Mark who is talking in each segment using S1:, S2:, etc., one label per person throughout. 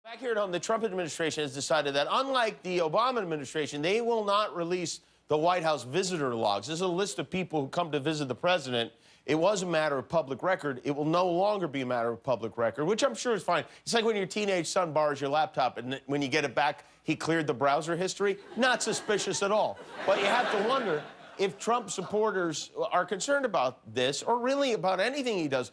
S1: Back here at home, the Trump administration has decided that, unlike the Obama administration, they will not release the White House visitor logs. This is a list of people who come to visit the president. It was a matter of public record. It will no longer be a matter of public record, which I'm sure is fine. It's like when your teenage son borrows your laptop and when you get it back, he cleared the browser history. Not suspicious at all. But you have to wonder if Trump supporters are concerned about this or really about anything he does.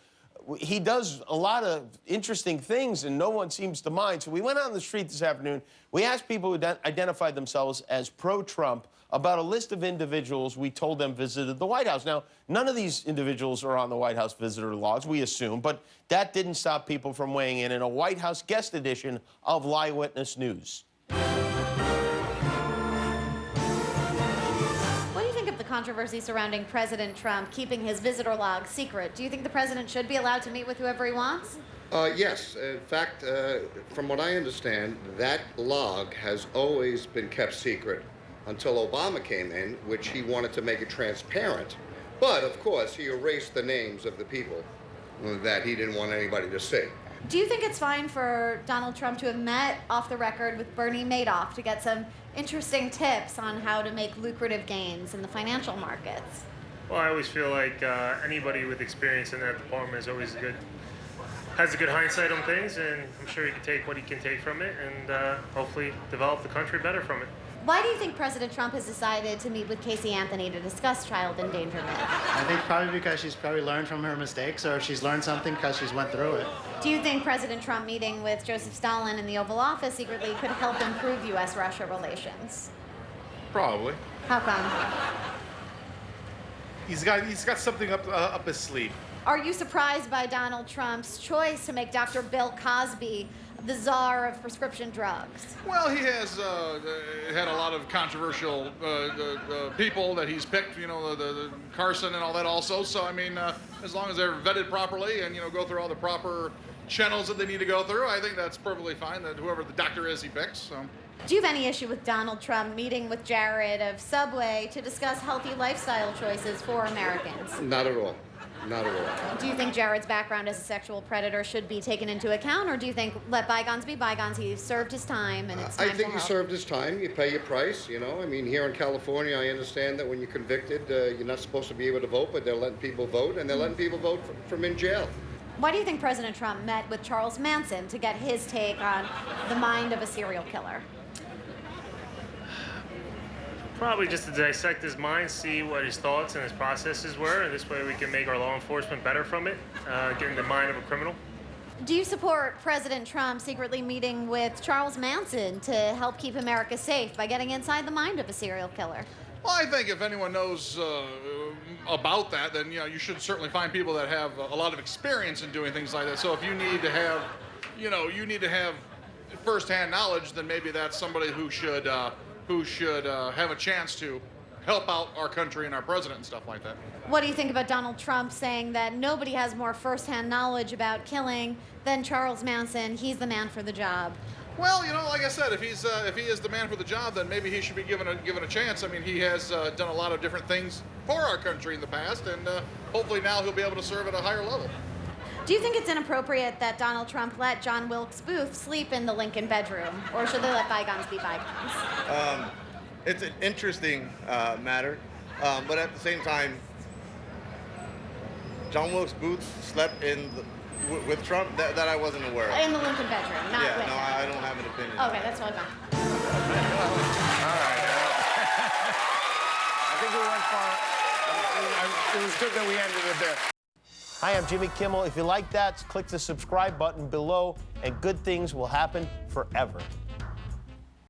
S1: He does a lot of interesting things, and no one seems to mind. So we went out on the street this afternoon. We asked people who identified themselves as pro-Trump about a list of individuals we told them visited the White House. Now, none of these individuals are on the White House visitor logs, we assume, but that didn't stop people from weighing in a White House guest edition of Live Witness News.
S2: Controversy surrounding President Trump keeping his visitor log secret. Do you think the president should be allowed to meet with whoever he wants?
S3: Yes. In fact, from what I understand, that log has always been kept secret until Obama came in, which he wanted to make it transparent. But, of course, he erased the names of the people that he didn't want anybody to see.
S2: Do you think it's fine for Donald Trump to have met off the record with Bernie Madoff to get some interesting tips on how to make lucrative gains in the financial markets?
S4: Well, I always feel like anybody with experience in that department is always has a good hindsight on things, and I'm sure he can take what he can take from it and hopefully develop the country better from it.
S2: Why do you think President Trump has decided to meet with Casey Anthony to discuss child endangerment?
S5: I think probably because she's probably learned from her mistakes, or she's learned something because she's went through it.
S2: Do you think President Trump meeting with Joseph Stalin in the Oval Office secretly could help improve U.S.-Russia relations?
S6: Probably.
S2: How come?
S6: He's got something up his sleeve.
S2: Are you surprised by Donald Trump's choice to make Dr. Bill Cosby the czar of prescription drugs?
S6: Well, he has had a lot of controversial people that he's picked, you know, the Carson and all that also. So, I mean, as long as they're vetted properly and, you know, go through all the proper channels that they need to go through, I think that's perfectly fine that whoever the doctor is he picks. So.
S2: Do you have any issue with Donald Trump meeting with Jared of Subway to discuss healthy lifestyle choices for Americans?
S3: Not at all. Not at all.
S2: Do you think Jared's background as a sexual predator should be taken into account, or do you think let bygones be bygones? He served his time, and it's time
S3: I think
S2: to
S3: he
S2: help.
S3: served his time. You pay your price, you know. I mean, here in California, I understand that when you're convicted, you're not supposed to be able to vote, but they're letting people vote, and they're letting people vote from in jail.
S2: Why do you think President Trump met with Charles Manson to get his take on the mind of a serial killer?
S4: Probably just to dissect his mind, see what his thoughts and his processes were, and this way we can make our law enforcement better from it, get in the mind of a criminal.
S2: Do you support President Trump secretly meeting with Charles Manson to help keep America safe by getting inside the mind of a serial killer?
S6: Well, I think if anyone knows about that, then, you know, you should certainly find people that have a lot of experience in doing things like that. So if you need to have, you know, firsthand knowledge, then maybe that's somebody who should have a chance to help out our country and our president and stuff like that.
S2: What do you think about Donald Trump saying that nobody has more firsthand knowledge about killing than Charles Manson? He's the man for the job.
S6: Well, you know, like I said, if he is the man for the job, then maybe he should be given a chance. I mean, he has done a lot of different things for our country in the past, and hopefully now he'll be able to serve at a higher level.
S2: Do you think it's inappropriate that Donald Trump let John Wilkes Booth sleep in the Lincoln bedroom, or should they let bygones be bygones?
S7: It's an interesting matter, but at the same time, John Wilkes Booth slept with Trump. That I wasn't aware of.
S2: In the Lincoln bedroom, not with him.
S7: No, I don't have an opinion.
S2: Okay, that's totally fine.
S1: All right. I think we went far. It was good that we ended it there. Hi, I'm Jimmy Kimmel. If you like that, click the subscribe button below, and good things will happen forever.